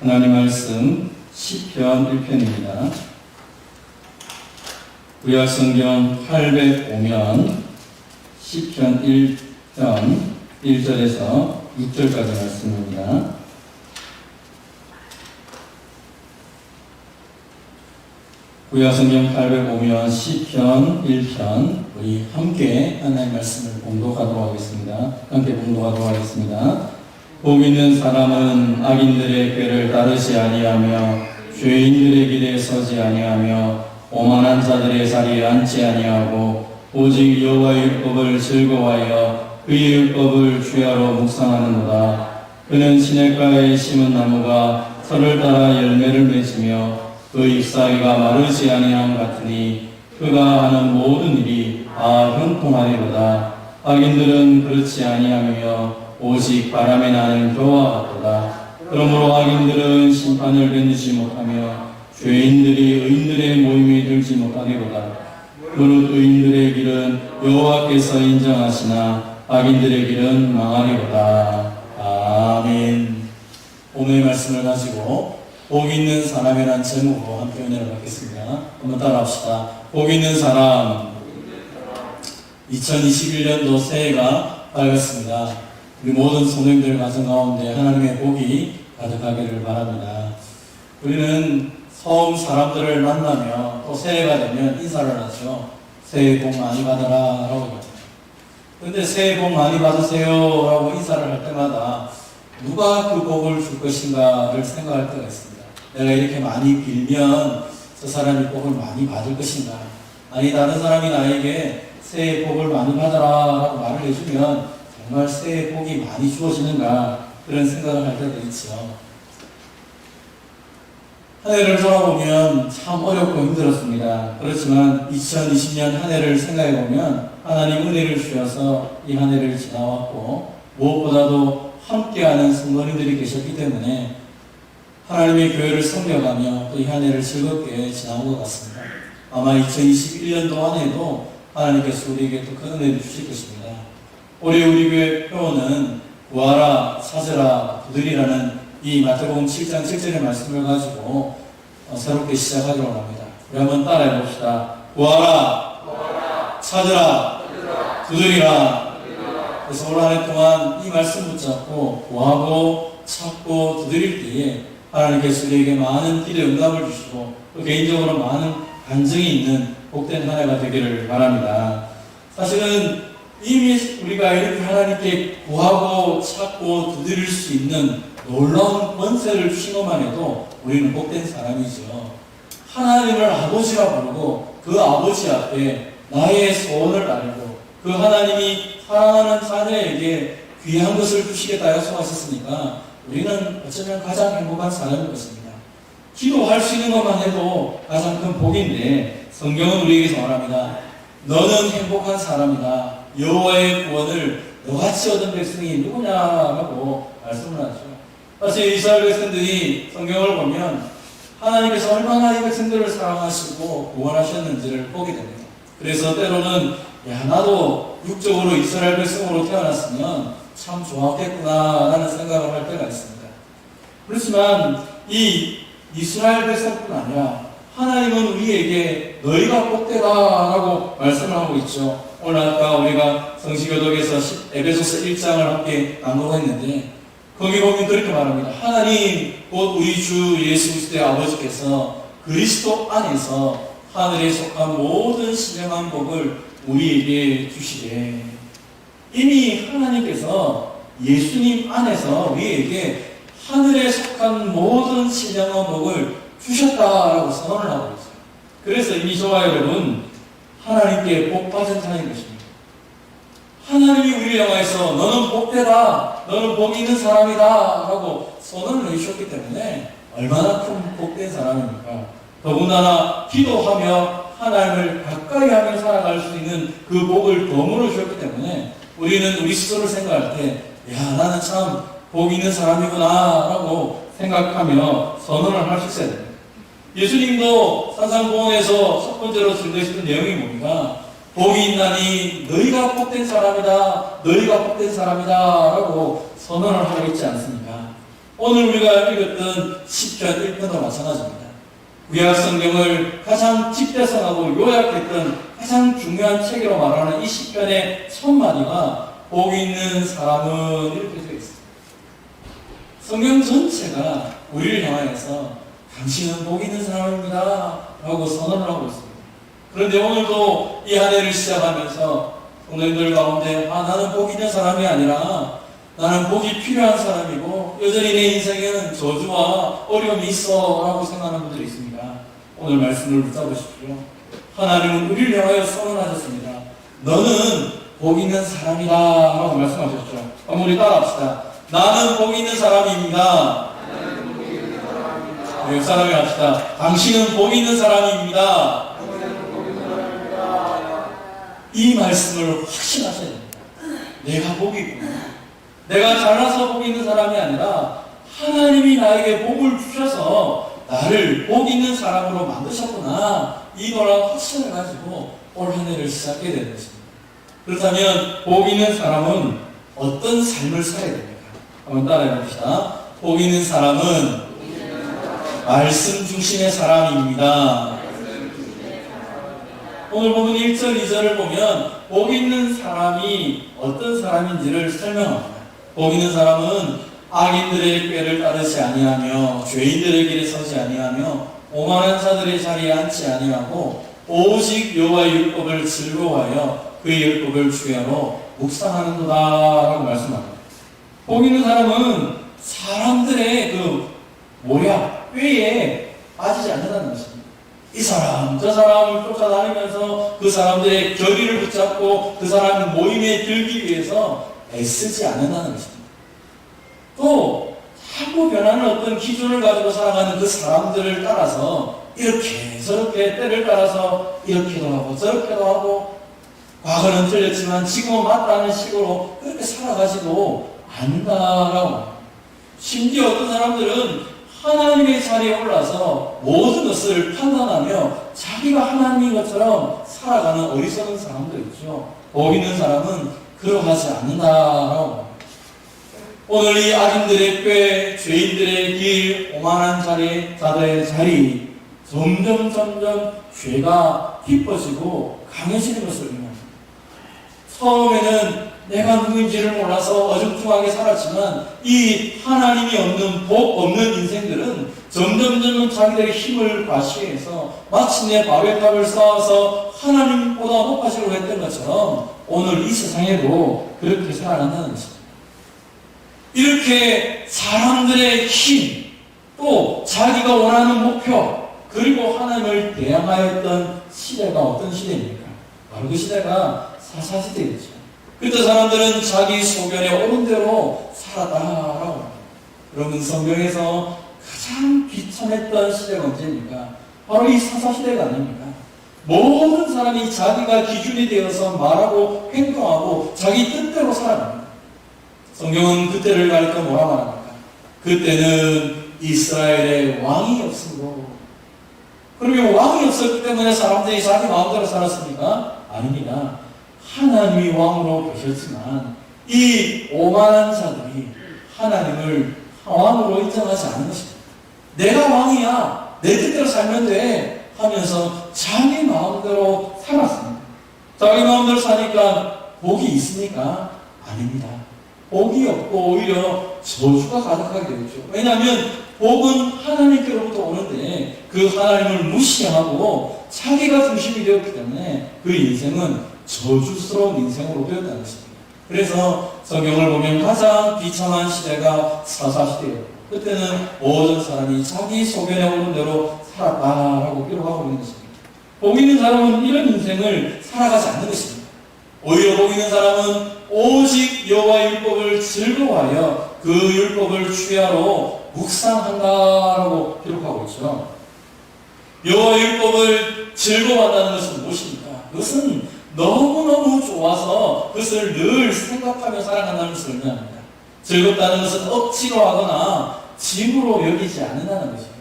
하나님 말씀 시편 1편입니다. 구약 성경 805면 시편 1편 1절에서 6절까지 말씀입니다. 구약 성경 805면 시편 1편 우리 함께 하나님의 말씀을 봉독하도록 하겠습니다. 함께 봉독하도록 하겠습니다. 복 있는 사람은 악인들의 꾀를 따르지 아니하며 죄인들의 길에 서지 아니하며 오만한 자들의 자리에 앉지 아니하고 오직 여호와의 율법을 즐거워하여 그의 율법을 주야로 묵상하는도다. 그는 시냇가에 심은 나무가 철을 따라 열매를 맺으며 그 잎사귀가 마르지 아니함 같으니 그가 하는 모든 일이 형통하리로다. 악인들은 그렇지 아니하며 오직 바람에 나는 겨와 같도다. 그러므로 악인들은 심판을 견디지 못하며 죄인들이 의인들의 모임에 들지 못하리로다. 무릇 의인들의 길은 여호와께서 인정하시나 악인들의 길은 망하리로다. 아멘. 오늘의 말씀을 가지고 복 있는 사람이라는 제목으로 함께 은혜를 받겠습니다. 한번 따라합시다. 복 있는 사람. 2021년도 새해가 밝았습니다. 우리 모든 성도님들 가정 가운데 하나님의 복이 가득하기를 바랍니다. 우리는 처음 사람들을 만나며 또 새해가 되면 인사를 하죠. 새해 복 많이 받아라 라고 합니다. 그런데 새해 복 많이 받으세요 라고 인사를 할 때마다 누가 그 복을 줄 것인가를 생각할 때가 있습니다. 내가 이렇게 많이 빌면 저 사람이 복을 많이 받을 것인가, 아니 다른 사람이 나에게 새해 복을 많이 받아라 라고 말을 해주면 정말 새해 복이 많이 주어지는가, 그런 생각을 할 때도 있죠. 한 해를 돌아보면 참 어렵고 힘들었습니다. 그렇지만 2020년 한 해를 생각해보면 하나님 은혜를 주셔서 이 한 해를 지나왔고, 무엇보다도 함께하는 성도님들이 계셨기 때문에 하나님의 교회를 섬겨가며 또 이 한 해를 즐겁게 지나온 것 같습니다. 아마 2021년도 안에도 하나님께서 우리에게 또 큰 은혜를 주실 것입니다. 올해 우리 교회 표어는 구하라, 찾으라, 두드리라는 이 마태복음 7장 7절의 말씀을 가지고 새롭게 시작하기로 합니다. 우리 한번 따라해 봅시다. 구하라, 찾으라, 두드리라. 그래서 올 한 해 동안 이 말씀 붙잡고 구하고 찾고 두드릴 때에 하나님께서 우리에게 많은 기대 응답을 주시고 또 개인적으로 많은 간증이 있는 복된 한 해가 되기를 바랍니다. 사실은 이미 우리가 이렇게 하나님께 구하고 찾고 두드릴 수 있는 놀라운 권세를 주신 것만 해도 우리는 복된 사람이죠. 하나님을 아버지라 부르고 그 아버지 앞에 나의 소원을 알고 그 하나님이 사랑하는 자녀에게 귀한 것을 주시겠다 약속하셨으니까 우리는 어쩌면 가장 행복한 사람일 것입니다. 기도할 수 있는 것만 해도 가장 큰 복인데 성경은 우리에게서 말합니다. 너는 행복한 사람이다. 여호와의 구원을 너같이 얻은 백성이 누구냐라고 말씀을 하죠. 사실 이스라엘 백성들이 성경을 보면 하나님께서 얼마나 이 백성들을 사랑하시고 구원하셨는지를 보게 됩니다. 그래서 때로는 나도 육적으로 이스라엘 백성으로 태어났으면 참 좋았겠구나라는 생각을 할 때가 있습니다. 그렇지만 이 이스라엘 백성뿐 아니라 하나님은 우리에게 너희가 복되다라고 말씀을 하고 있죠. 오늘 아까 우리가 성시교독에서 에베소서 1장을 함께 낭독했는데 거기 보면 그렇게 말합니다. 하나님 곧 우리 주 예수 그리스도의 아버지께서 그리스도 안에서 하늘에 속한 모든 신령한 복을 우리에게 주시되, 이미 하나님께서 예수님 안에서 우리에게 하늘에 속한 모든 신령한 복을 주셨다라고 선언을 하고 있어요. 그래서 이미 저와 여러분 하나님께 복 받은 자인 것입니다. 하나님이 우리를 향해서 너는 복되다, 너는 복 있는 사람이다 라고 선언을 해주셨기 때문에 얼마나 큰 복된 사람입니까? 더군다나 기도하며 하나님을 가까이 하며 살아갈 수 있는 그 복을 덤으로 주셨기 때문에 우리는 우리 스스로를 생각할 때 나는 참 복 있는 사람이구나 라고 생각하며 선언을 할 수 있어야 됩니다. 예수님도 산상보원에서 첫 번째로 증거했던 내용이 뭡니까? 복이 있나니 너희가 복된 사람이다, 너희가 복된 사람이다 라고 선언을 하고 있지 않습니까? 오늘 우리가 읽었던 시편 1편도 마찬가지입니다. 구약 성경을 가장 집대성하고 요약했던 가장 중요한 책으로 말하는 이 시편의 첫 마디가 복 있는 사람은 이렇게 되어 있습니다. 성경 전체가 우리를 향하여서 당신은 복 있는 사람입니다 라고 선언을 하고 있습니다. 그런데 오늘도 이 한 해를 시작하면서 성도님들 가운데 나는 복 있는 사람이 아니라 나는 복이 필요한 사람이고 여전히 내 인생에는 저주와 어려움이 있어 라고 생각하는 분들이 있습니다. 오늘 말씀을 붙잡으십시오. 하나님은 우리를 향하여 선언하셨습니다. 너는 복 있는 사람이다 라고 말씀하셨죠. 한번 우리 따라합시다. 나는 복 있는 사람입니다. 옆 사람이 합시다. 당신은 복 있는 사람입니다. 이 말씀을 확신하셔야 됩니다. 내가 복이 있구나. 내가 잘나서 복 있는 사람이 아니라 하나님이 나에게 복을 주셔서 나를 복 있는 사람으로 만드셨구나. 이거랑 확신을 가지고 올 한 해를 시작해야 되는 것입니다. 그렇다면 복 있는 사람은 어떤 삶을 살아야 됩니까? 한번 따라해 봅시다. 복 있는 사람은 말씀 중심의 사람입니다. 오늘 보면 1절, 2절을 보면 복 있는 사람이 어떤 사람인지를 설명합니다. 복 있는 사람은 악인들의 꾀를 따르지 아니하며 죄인들의 길에 서지 아니하며 오만한 자들의 자리에 앉지 아니하고 오직 여호와의 율법을 즐거워하여 그의 율법을 주야로 묵상하는도다 라고 말씀합니다. 복 있는 사람은 사람들의 그 모략, 꾀에 빠지지 않는다는 것입니다. 이 사람, 저 사람을 쫓아다니면서 그 사람들의 결의를 붙잡고 그 사람 모임에 들기 위해서 애쓰지 않는다는 것입니다. 또 자꾸 변하는 어떤 기준을 가지고 살아가는 그 사람들을 따라서 이렇게 저렇게 때를 따라서 이렇게도 하고 저렇게도 하고 과거는 틀렸지만 지금은 맞다는 식으로 그렇게 살아가지도 않는다라고. 심지어 어떤 사람들은 하나님의 자리에 올라서 모든 것을 판단하며 자기가 하나님인 것처럼 살아가는 어리석은 사람도 있죠. 복 있는 사람은 그러하지 않는다라고. 오늘 이 악인들의 꾀, 죄인들의 길, 오만한 자들의 자리 점점 죄가 깊어지고 강해지는 것을 의미합니다. 처음에는 내가 누구인지를 몰라서 어중퉁하게 살았지만 이 하나님이 없는 복 없는 인생들은 점점 자기들의 힘을 과시해서 마침내 바벨탑을 쌓아서 하나님보다 높아지려고 했던 것처럼 오늘 이 세상에도 그렇게 살아간다는 것입니다. 이렇게 사람들의 힘, 또 자기가 원하는 목표, 그리고 하나님을 대항하였던 시대가 어떤 시대입니까? 바로 그 시대가 사사시대였죠. 그때 사람들은 자기 소견에 옳은 대로 살았다라고 합니다. 여러분, 성경에서 가장 비참했던 시대가 언제입니까? 바로 이 사사시대가 아닙니까? 모든 사람이 자기가 기준이 되어서 말하고 행동하고 자기 뜻대로 살아갑니다. 성경은 그때를 가리켜 뭐라 말합니까? 그때는 이스라엘의 왕이 없으므로. 그러면 왕이 없었기 때문에 사람들이 자기 마음대로 살았습니까? 아닙니다. 하나님이 왕으로 계셨지만 이 오만한 자들이 하나님을 왕으로 인정하지 않는 것입니다. 내가 왕이야, 내 뜻대로 살면 돼 하면서 자기 마음대로 살았습니다. 자기 마음대로 사니까 복이 있습니까? 아닙니다. 복이 없고 오히려 저주가 가득하게 되었죠. 왜냐하면 복은 하나님께로부터 오는데 그 하나님을 무시하고 자기가 중심이 되었기 때문에 그 인생은 저주스러운 인생으로 되었다는 것입니다. 그래서 성경을 보면 가장 비참한 시대가 사사시대예요. 그때는 모든 사람이 자기 소견에 오는 대로 살았다라고 기록하고 있는 것입니다. 복 있는 사람은 이런 인생을 살아가지 않는 것입니다. 오히려 복 있는 사람은 오직 여호와의 율법을 즐거워하여 그 율법을 주야로 묵상한다라고 기록하고 있죠. 여호와의 율법을 즐거워한다는 것은 무엇입니까? 그것은 너무너무 좋아서 그것을 늘 생각하며 살아간다는 것을 의미합니다. 즐겁다는 것은 억지로 하거나 짐으로 여기지 않는다는 것이죠.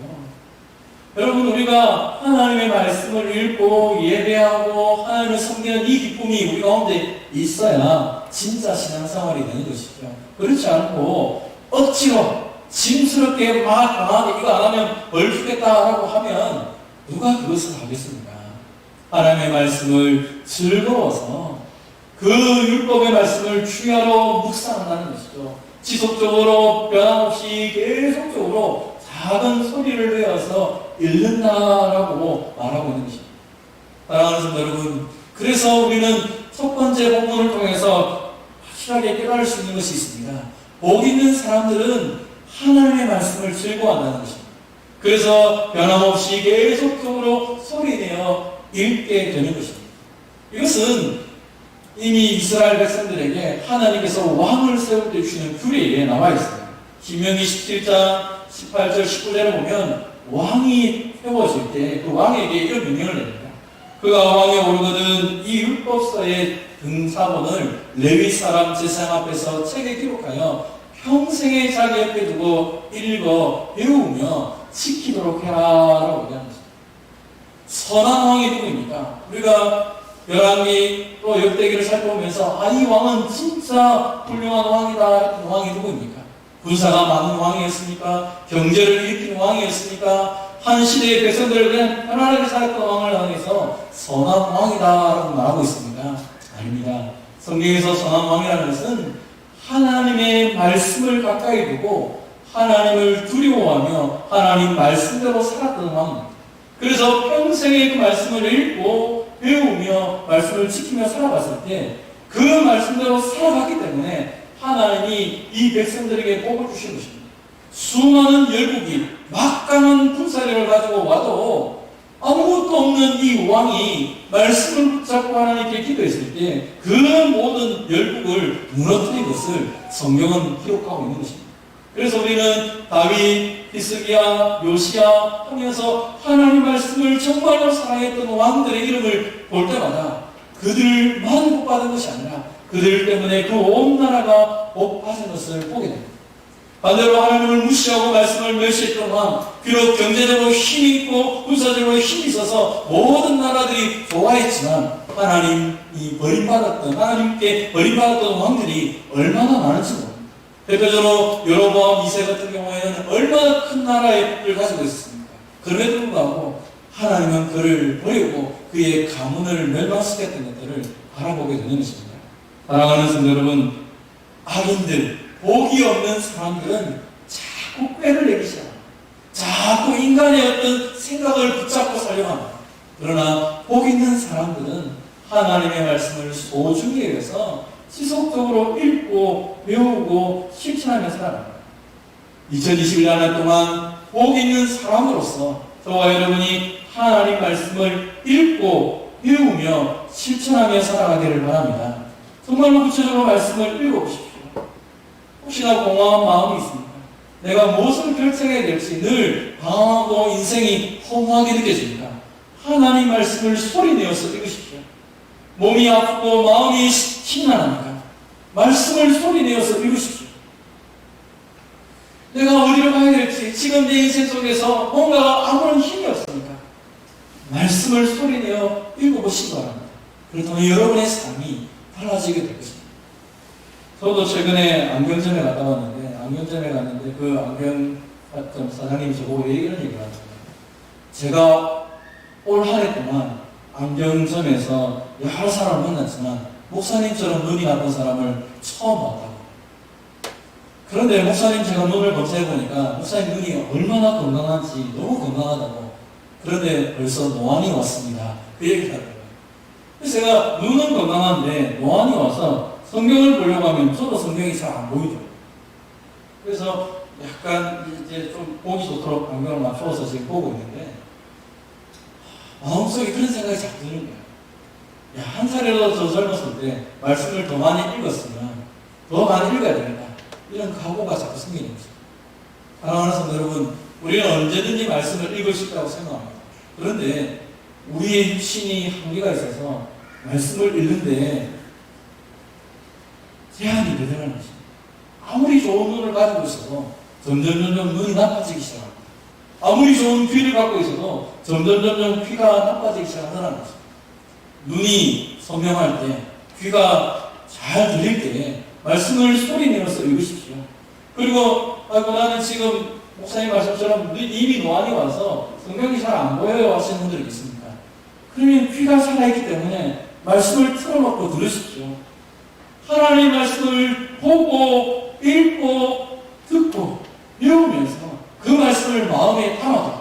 여러분, 우리가 하나님의 말씀을 읽고 예배하고 하나님을 섬기는 이 기쁨이 우리 가운데 있어야 진짜 신앙생활이 되는 것이죠. 그렇지 않고 억지로 짐스럽게 막 강하게 이거 안 하면 벌 주겠다라고 하면 누가 그것을 하겠습니까? 하나님의 말씀을 즐거워서 그 율법의 말씀을 주야로 묵상한다는 것이죠. 지속적으로 변함없이 계속적으로 작은 소리를 내어서 읽는다라고 말하고 있는 것입니다. 사랑하는 성도 여러분, 그래서 우리는 첫 번째 본문을 통해서 확실하게 깨달을 수 있는 것이 있습니다. 복 있는 사람들은 하나님의 말씀을 즐거워한다는 것입니다. 그래서 변함없이 계속적으로 소리내어 읽게 되는 것입니다. 이것은 이미 이스라엘 백성들에게 하나님께서 왕을 세울 때 주시는 규례에 나와 있습니다. 신명기 17장 18절 19절에 보면 왕이 세워질 때 그 왕에게 이런 명령을 냅니다. 그가 왕에 오르거든 이 율법서의 등사본을 레위 사람 제사장 앞에서 책에 기록하여 평생에 자기 옆에 두고 읽어 배우며 지키도록 해라라고 얘기하는 것입니다. 선한 왕이 누구입니까? 우리가 열왕기 또 역대기를 살펴보면서 이 왕은 진짜 훌륭한 왕이다. 왕이 누구입니까? 군사가 많은 왕이었습니까? 경제를 일으키는 왕이었습니까? 한 시대의 백성들을 그냥 편안하게 살았던 왕을 향해서 선한 왕이다라고 말하고 있습니다. 아닙니다. 성경에서 선한 왕이라는 것은 하나님의 말씀을 가까이 두고 하나님을 두려워하며 하나님 말씀대로 살았던 왕입니다. 그래서 평생에 그 말씀을 읽고 배우며 말씀을 지키며 살아갔을 때 그 말씀대로 살아갔기 때문에 하나님이 이 백성들에게 복을 주신 것입니다. 수많은 열국이 막강한 군사력을 가지고 와도 아무것도 없는 이 왕이 말씀을 붙잡고 하나님께 기도했을 때 그 모든 열국을 무너뜨린 것을 성경은 기록하고 있는 것입니다. 그래서 우리는 다윗, 히스기야, 요시야 하면서 하나님 말씀을 정말로 사랑했던 왕들의 이름을 볼 때마다 그들만 복받은 것이 아니라 그들 때문에 그 온 나라가 복받은 것을 보게 됩니다. 반대로 하나님을 무시하고 말씀을 멸시했던 왕, 비록 경제적으로 힘이 있고 군사적으로 힘이 있어서 모든 나라들이 좋아했지만 하나님이 버림받았던, 하나님께 버림받았던 왕들이 얼마나 많은지 모릅니다. 대표적으로 여로보암 2세 같은 경우에는 얼마나 큰 나라를 가지고 있었습니까? 그럼에도 불구하고 하나님은 그를 버리고 그의 가문을 멸망시켰던 것들을 바라보게 되는 것입니다. 사랑하는 성도 여러분, 악인들, 복이 없는 사람들은 자꾸 꾀를 내기 시작합니다. 자꾸 인간의 어떤 생각을 붙잡고 살려고 합니다. 그러나 복 있는 사람들은 하나님의 말씀을 소중히 여겨서 지속적으로 읽고 배우고 실천하며 살아갑니다. 2021년 동안 복 있는 사람으로서 저와 여러분이 하나님 말씀을 읽고 배우며 실천하며 살아가기를 바랍니다. 정말로 구체적으로 말씀을 읽어보십시오. 혹시나 공허한 마음이 있습니까? 내가 무엇을 결정해야 될지 늘 방황하고 인생이 허무하게 느껴집니까? 하나님 말씀을 소리내어서 읽으십시오. 몸이 아프고 마음이 심란합니까? 말씀을 소리내어서 읽으십시오. 내가 어디로 가야 될지 지금 내 인생 속에서 뭔가 아무런 힘이 없습니까? 말씀을 소리내어 읽어보시기 바랍니다. 그렇다면 여러분의 삶이 달라지게 될 것입니다. 저도 최근에 안경점에 갔다 왔는데, 안경점에 갔는데 그 안경점 사장님이 저보고 이런 얘기를 하셨어요. 제가 올 한 해 동안 안경점에서 여러 사람을 만났지만 목사님처럼 눈이 나쁜 사람을 처음 봤다고. 그런데 목사님 제가 눈을 검사해보니까 목사님 눈이 얼마나 건강한지 너무 건강하다고. 그런데 벌써 노안이 왔습니다. 그 얘기를 하더라고요. 그래서 제가 눈은 건강한데 노안이 와서 성경을 보려고 하면 저도 성경이 잘 안 보이죠. 그래서 약간 이제 좀 보기 좋도록 안경을 맞추어서 지금 보고 있는데 마음속에 그런 생각이 자꾸 드는 거예요. 야, 한 살이라도 더 젊었을 때 말씀을 더 많이 읽었으면 더 많이 읽어야 되겠다. 이런 각오가 자꾸 생기는 거죠. 사랑하는 성도 여러분, 우리는 언제든지 말씀을 읽을 수 있다고 생각합니다. 그런데 우리의 육신이 한계가 있어서 말씀을 읽는데 제한이 되더라는 것입니다. 아무리 좋은 눈을 가지고 있어도 점점 눈이 나빠지기 시작합니다. 아무리 좋은 귀를 갖고 있어도 점점 귀가 나빠지기 시작하더라는 것입니다. 눈이 선명할 때, 귀가 잘 들릴 때 말씀을 소리내어서 읽으십시오. 그리고 아이고 나는 지금 목사님 말씀처럼 이미 노안이 와서 성경이 잘 안 보여요 하시는 분들이 있습니까? 그러면 귀가 살아있기 때문에 말씀을 틀어놓고 들으십시오. 하나님의 말씀을 보고 읽고 듣고 배우면서 그 말씀을 마음에 담아둘 때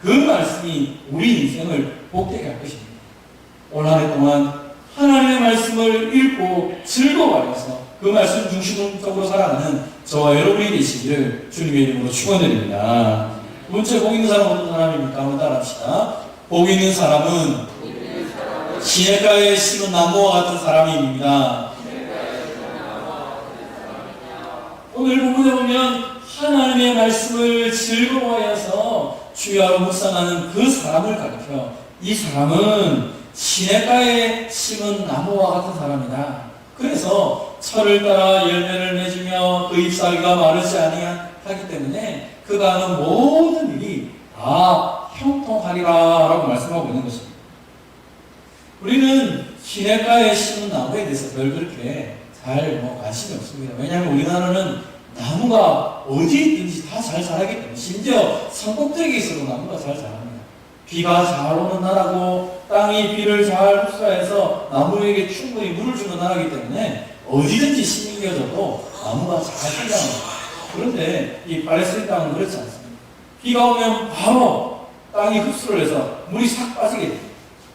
그 말씀이 우리 인생을 복되게 할 것입니다. 올 한 해 동안 하나님의 말씀을 읽고 즐거워하여서 그 말씀 중심적으로 살아가는 저와 여러분이 되시기를 주님의 이름으로 축원드립니다. 두 번째, 복 있는 사람은 어떤 사람입니까? 한번 따라합시다. 복 있는 사람은 시냇가에 심은 나무와 같은 사람입니다. 오늘 본문에 보면 하나님의 말씀을 즐거워하여서 주야로 묵상하는 그 사람을 가리켜 이 사람은 시냇가에 심은 나무와 같은 사람이다. 그래서 철을 따라 열매를 맺으며 그 잎사귀가 마르지 아니하기 때문에 그가 하는 모든 일이 다 형통하리라 라고 말씀하고 있는 것입니다. 우리는 시냇가에 심은 나무에 대해서 별 그렇게 잘 관심이 없습니다. 왜냐하면 우리나라는 나무가 어디에 있든지 다 잘 자라기 때문에 심지어 산꼭대기에 있어도 나무가 잘 자랍니다. 비가 잘 오는 나라고 땅이 비를 잘 흡수해서 나무에게 충분히 물을 주는 나라이기 때문에 어디든지 심겨져도 나무가 잘 생장합니다. 그런데 이 팔레스타인 땅은 그렇지 않습니다. 비가 오면 바로 땅이 흡수를 해서 물이 싹 빠지게 됩니다.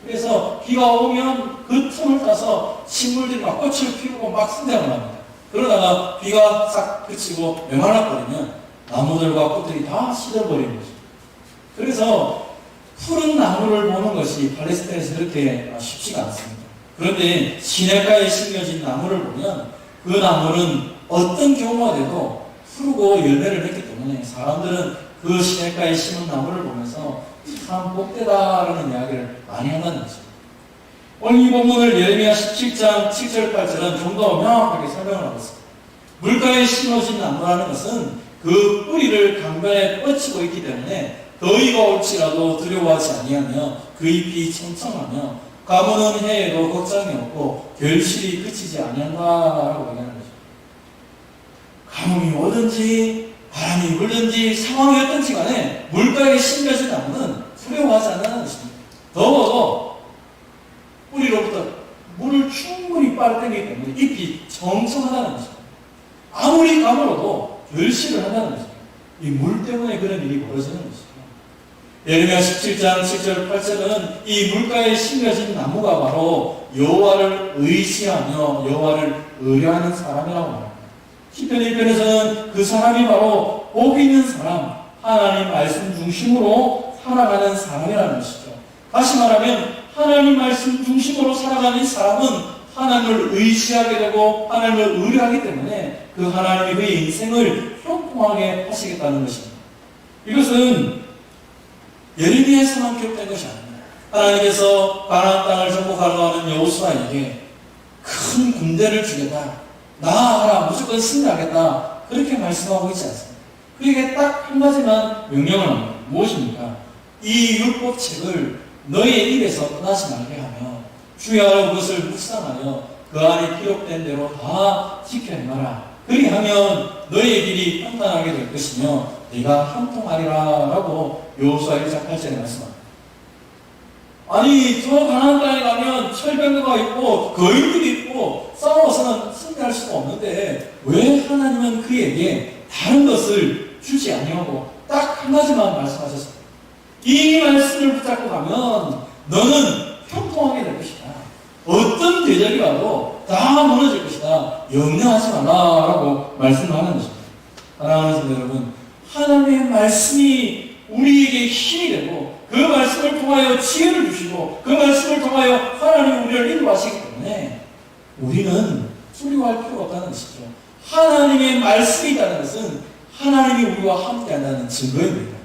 그래서 비가 오면 그 틈을 따서 식물들이 막 꽃을 피우고 막 성장을 합니다. 그러다가 비가 싹 그치고 메말라버리면 나무들과 꽃들이 다 시들어버리는 거죠. 그래서 푸른 나무를 보는 것이 팔레스타인에서 그렇게 쉽지가 않습니다. 그런데 시냇가에 심겨진 나무를 보면 그 나무는 어떤 경우가 돼도 푸르고 열매를 맺기 때문에 사람들은 그 시냇가에 심은 나무를 보면서 참 복되다라는 이야기를 많이 한다는 것입니다. 오늘 이 본문을 예레미야 17장 7절 8절은 좀 더 명확하게 설명을 하고 있습니다. 물가에 심어진 나무라는 것은 그 뿌리를 강변에 뻗치고 있기 때문에 더위가 올지라도 두려워하지 아니하며 그 잎이 청청하며 가무는 해에도 걱정이 없고 결실이 그치지 아니한다라고 얘기하는 거죠. 가뭄이 오든지 바람이 불든지 상황이 어떤지 간에 물가에 심겨진 나무는 두려워하지 않는다는 것입니다. 더워도 뿌리로부터 물을 충분히 빨아들이기 때문에 잎이 청청하다는 것입니다. 아무리 가물어도 결실을 한다는 것입니다. 이 물 때문에 그런 일이 벌어지는 것입니다. 예레미야 17장 7절 8절은 이 물가에 심겨진 나무가 바로 여호와를 의지하며 여호와를 의뢰하는 사람이라고 말합니다. 시편 1편에서는 그 사람이 바로 복 있는 사람, 하나님 말씀 중심으로 살아가는 사람이라는 것이죠. 다시 말하면 하나님 말씀 중심으로 살아가는 사람은 하나님을 의지하게 되고 하나님을 의뢰하기 때문에 그 하나님이 그의 인생을 형통하게 하시겠다는 것입니다. 이것은 예레미야에서만 기록된 것이 아닙니다. 하나님께서 가나안 땅을 정복하려고 하는 여호수아에게 큰 군대를 주겠다, 나아가라, 무조건 승리하겠다, 그렇게 말씀하고 있지 않습니다. 그에게 딱 한 가지만 명령을 합니다. 무엇입니까? 이 율법책을 너의 입에서 떠나지 말게 하며 주야로 그것을 묵상하여 그 안에 기록된 대로 다 지켜 행하라. 그리하면 너의 길이 평탄하게 될 것이며 네가 형통하리라 라고 여호수아 1장 8절에 말씀합니다. 아니 저 가나안 땅에 가면 철병거가 있고 거인들이 있고 싸워서는 승리할 수가 없는데 왜 하나님은 그에게 다른 것을 주지 아니하고 딱 한 가지만 말씀하셨습니다. 이 말씀을 붙잡고 가면 너는 형통하게 될 것이다. 어떤 대적이 와도 다 무너질 것이다. 염려하지 마라 라고 말씀하는 것입니다. 사랑하는 성도 여러분, 하나님의 말씀이 우리에게 힘이 되고 그 말씀을 통하여 지혜를 주시고 그 말씀을 통하여 하나님이 우리를 인도하시기 때문에 우리는 두려워할 필요가 없다는 것이죠. 하나님의 말씀이 있다는 것은 하나님이 우리와 함께 한다는 증거입니다.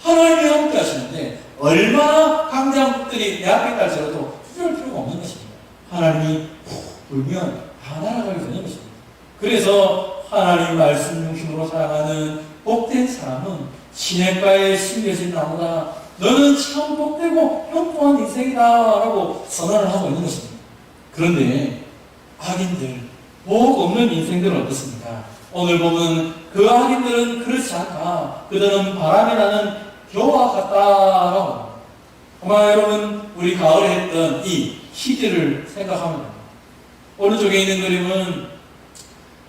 하나님이 함께 하시는데 얼마나 강대한 것들이 내 앞에 깔지라도 두려울 필요가 없는 것입니다. 하나님이 훅 불면 다 날아가게 되는 것입니다. 그래서 하나님 말씀 중심으로 살아가는 복된 사람은 시냇가에 심겨진 나무다. 너는 참 복되고 형통한 인생이다 라고 선언을 하고 있는 것입니다. 그런데 악인들, 복 없는 인생들은 어떻습니까? 오늘 보면 그 악인들은 그렇지 않다. 그들은 바람이 나는 겨와 같다라고. 정말 여러분, 우리 가을에 했던 이 퀴즈를 생각하면 됩니다. 오른쪽에 있는 그림은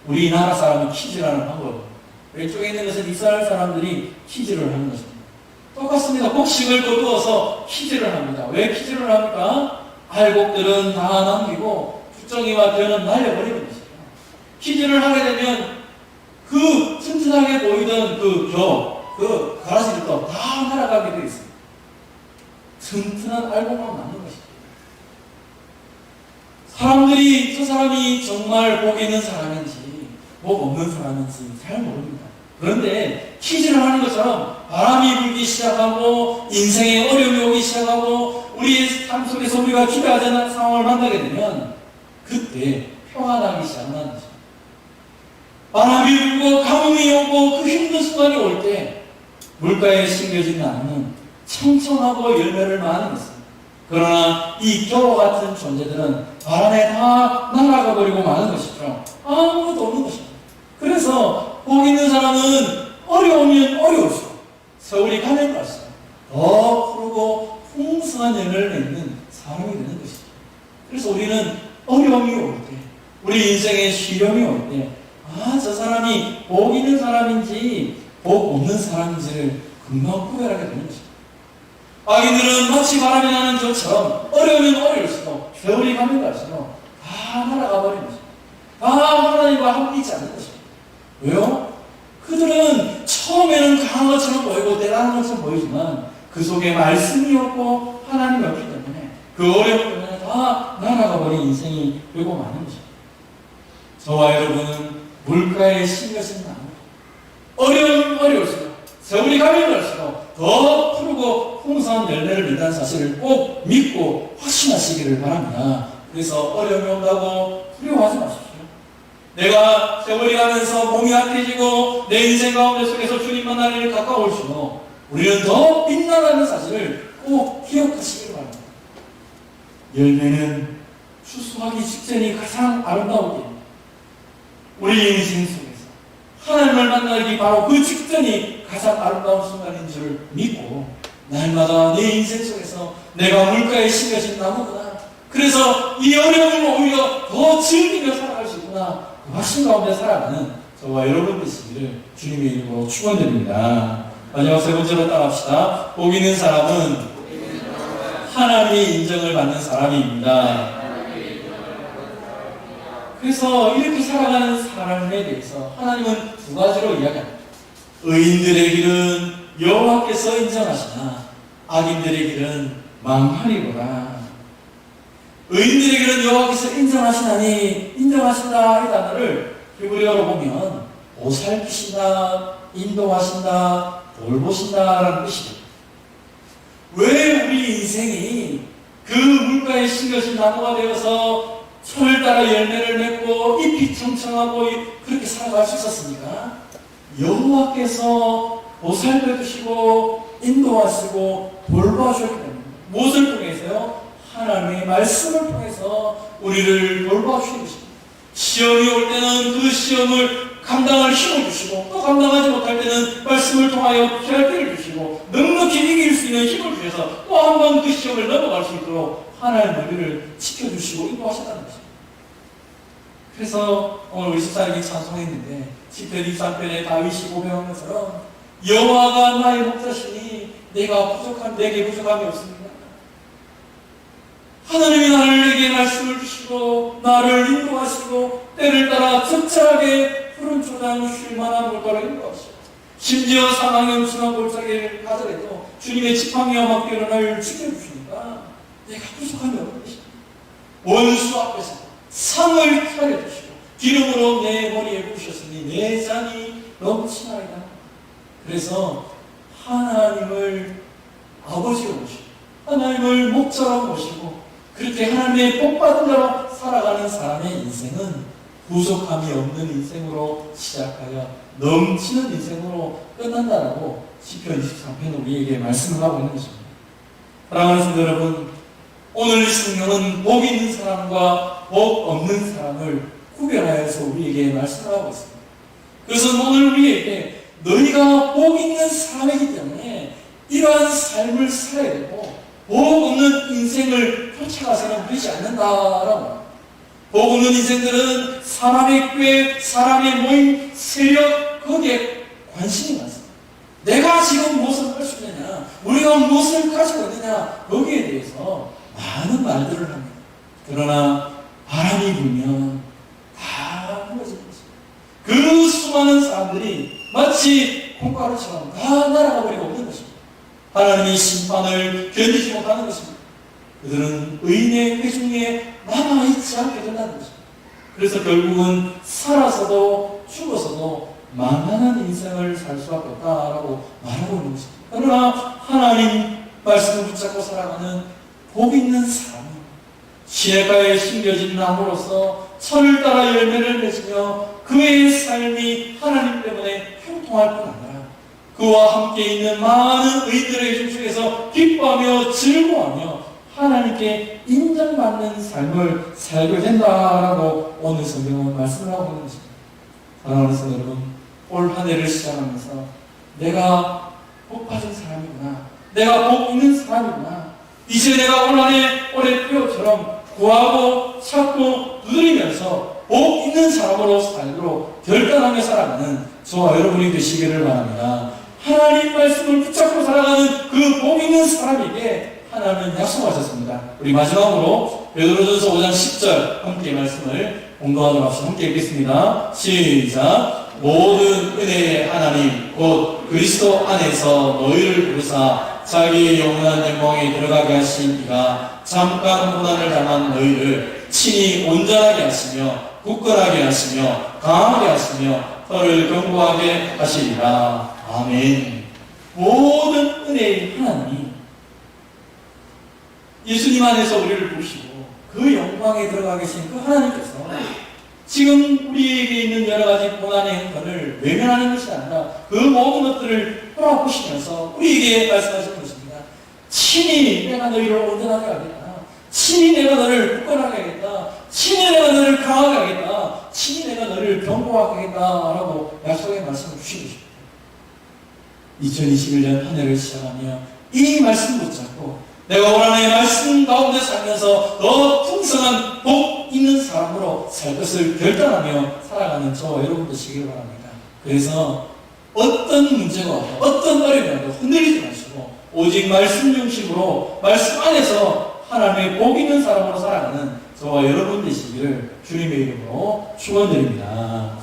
우리나라 사람이 퀴즈라는 방법. 왼쪽에 있는 것은 이스라엘 사람들이 퀴즈를 하는 것입니다. 똑같습니다. 곡식을 거두어서 퀴즈를 합니다. 왜 퀴즈를 합니까? 알곡들은 다 남기고 죽정이와 겨는 날려버리는 것이죠. 퀴즈를 하게 되면 그 튼튼하게 보이던 그 가라지들도 다 날아가게 되어 있습니다. 튼튼한 알곡만 남는 것이죠. 사람들이 저 사람이 정말 복 있는 사람인지 복 없는 사람인지 잘 모릅니다. 그런데 퀴즈를 하는 것처럼 바람이 불기 시작하고 인생에 어려움이 오기 시작하고 우리의 삶 속에서 우리가 기대하지 않는 상황을 만나게 되면 그때 평안하기 시작하는 거죠. 바람이 불고 가뭄이 오고 그 힘든 순간이 올 때 물가에 심겨지지 않는 청청하고 열매를 많이 맺습니다. 그러나 이 겨와 같은 존재들은 바람에 다 날아가 버리고 마는 것이죠. 아무것도 없는 것입니다. 그래서 복 있는 사람은 어려우면 어려울수록 세월이 가면 갈수록 더 푸르고 풍성한 열매를 맺는 사람이 되는 것이죠. 그래서 우리는 어려움이 올 때, 우리 인생에 시련이 올 때, 저 사람이 복 있는 사람인지 복 없는 사람인지를 금방 구별하게 되는 것입니다. 악인들은 마치 바람이 나는 저처럼 어려우면 어려울수록 세월이 가면 갈수록 다 날아가 버리는 것입니다. 다 하나님과 함께 있지 않는 것입니다. 왜요? 그들은 처음에는 강한 것처럼 보이고 대단한 것처럼 보이지만 그 속에 말씀이 없고 하나님이 없기 때문에 그 어려움 때문에 다 날아가 버린 인생이 되고 마는 것입니다. 저와 여러분은 물가에 심겨진 나무, 어려울수록 세월이 가면 갈수록 더 푸르고 풍성한 열매를 맺는 사실을 꼭 믿고 확신하시기를 바랍니다. 그래서 어려움이 온다고 두려워하지 마십시오. 내가 세월이 가면서 몸이 약해지고 내 인생 가운데 속에서 주님 만나기를 가까울수록 우리는 더 빛나가는 사실을 꼭 기억하시기를 바랍니다. 열매는 추수하기 직전이 가장 아름다울 때입니다. 우리 인생 속에서 하나님을 만나기 바로 그 직전이 가장 아름다운 순간인 줄 믿고 날마다 내 인생 속에서 내가 물가에 심겨진 나무구나. 그래서 이 어려움을 오히려 더 즐기며 살아갈 수 있구나. 그 확신 가운데 살아가는 저와 여러분 되시기를 주님의 이름으로 축원드립니다. 마지막 세 번째로 따라합시다. 복 있는 사람은 하나님의 인정을 받는 사람입니다. 그래서 이렇게 살아가는 사람에 대해서 하나님은 두 가지로 이야기합니다. 의인들의 길은 여호와께서 인정하시나 악인들의 길은 망하리로라. 의인들의 길은 여호와께서 인정하시나니, 인정하신다 이 단어를 히브리어로 보면 보살피신다, 인도하신다, 돌보신다라는 뜻이에요. 왜 우리 인생이 그 물가에 심겨진 나무가 되어서 철 따라 열매를 맺고 잎이 청청하고 그렇게 살아갈 수 있었습니까? 여호와께서 보살펴 주시고 인도하시고 돌봐주셨기 때문에. 무엇을 통해서요? 하나님의 말씀을 통해서 우리를 돌봐주시는 것입니다. 시험이 올 때는 그 시험을 감당할 힘을 주시고 또 감당하지 못할 때는 말씀을 통하여 피할 길을 주시고 넉넉히 이길 수 있는 힘을 주셔서 또 한 번 그 시험을 넘어갈 수 있도록 하나님 우리를 지켜주시고 인도하셨다는 것입니다. 그래서 오늘 우리 집사님이 찬송했는데 시편 23편에 다윗이 고백한 것처럼 여호와가 나의 목자시니 내게 부족함이 없습니다. 하나님이 내게 말씀을 주시고 나를 인도하시고 때를 따라 적절하게 푸른 초장 쉴 만한 물가로 인도하시고 심지어 사망의 음침한 골짜기를 가더라도 주님의 지팡이와 막대로 나를 지켜주시니까 내가 부족함이 없는 것입니다. 원수 앞에서 상을 차려주시고 기름으로 내 머리에 부으셨으니 내 잔이 넘치나이다. 그래서 하나님을 아버지로 모시고 하나님을 목자로 모시고 그렇게 하나님의 복받은 자로 살아가는 사람의 인생은 부족함이 없는 인생으로 시작하여 넘치는 인생으로 끝난다라고 시편 23편 우리에게 말씀을 하고 있는 것입니다. 사랑하는 성도 여러분, 오늘 이 성경은 복 있는 사람과 복 없는 사람을 구별하여서 우리에게 말씀을 하고 있습니다. 그래서 오늘 우리에게 너희가 복 있는 사람이기 때문에 이러한 삶을 살아야 되고 복 없는 인생을 쫓아가서는 되지 않는다라고. 복 없는 인생들은 사람의 교회, 사람의 모임, 세력, 거기에 관심이 많습니다. 내가 지금 무엇을 할 수 있느냐, 우리가 무엇을 가지고 있느냐, 거기에 대해서 많은 말들을 합니다. 그러나 바람이 불면 다 무너지는 것입니다. 그 수많은 사람들이 마치 콩가루처럼 다 날아가 버리고 없는 것입니다. 하나님의 심판을 견디지 못하는 것입니다. 그들은 의인의 회중에 남아있지 않게 된다는 것입니다. 그래서 결국은 살아서도 죽어서도 만만한 인생을 살 수밖에 없다라고 말하고 있는 것입니다. 그러나 하나님 말씀을 붙잡고 살아가는 복 있는 사람은 시냇가에 심겨진 나무로서 철을 따라 열매를 맺으며 그의 삶이 하나님 때문에 형통할 뿐 아니라 그와 함께 있는 많은 의인들의 중에서 기뻐하며 즐거워하며 하나님께 인정받는 삶을 살게 된다라고 오늘 성경은 말씀을 하고 있는 것입니다. 사랑하는 성도 여러분, 올 한 해를 시작하면서 내가 복 받은 사람이구나, 내가 복 있는 사람이구나, 이제 내가 올 한 해 올해 표처럼 구하고 찾고 누리면서 복 있는 사람으로 살도록 결단하며 살아가는 저와 여러분이 되시기를 바랍니다. 하나님 말씀을 붙잡고 살아가는 그 복 있는 사람에게 하나님은 약속하셨습니다. 우리 마지막으로 베드로전서 5장 10절 함께 말씀을 공동하도록 합시다. 함께 읽겠습니다. 시작. 모든 은혜의 하나님 곧 그리스도 안에서 너희를 부르사 자기의 영원한 영광에 들어가게 하신 이가 잠깐 고난을 당한 너희를 친히 온전하게 하시며 굳건하게 하시며 강하게 하시며 너를 견고하게 하시리라. 아멘. 모든 은혜의 하나님, 예수님 안에서 우리를 부르시고 그 영광에 들어가 계신 그 하나님께서 지금 우리에게 있는 여러 가지 고난의 형편을 외면하는 것이 아니라 그 모든 것들을 돌아보시면서 우리에게 말씀하시는 것입니다. 친히 내가 너희를 온전하게 하겠다. 친히 내가 너를 굳건하게 하겠다. 친히 내가 너를 강하게 하겠다. 친히 내가 너를 견고하게 하겠다. 라고 약속의 말씀을 주신 것입니다. 2021년 한 해를 시작하며 이 말씀 붙잡고 내가 원하는 말씀 가운데 살면서 더 풍성한 복 있는 사람으로 살 것을 결단하며 살아가는 저와 여러분 되시길 바랍니다. 그래서 어떤 문제가 와도 어떤 어려움이 와도 흔들리지 마시고 오직 말씀 중심으로 말씀 안에서 하나님의 복 있는 사람으로 살아가는 저와 여러분 되시기를 주님의 이름으로 축원드립니다.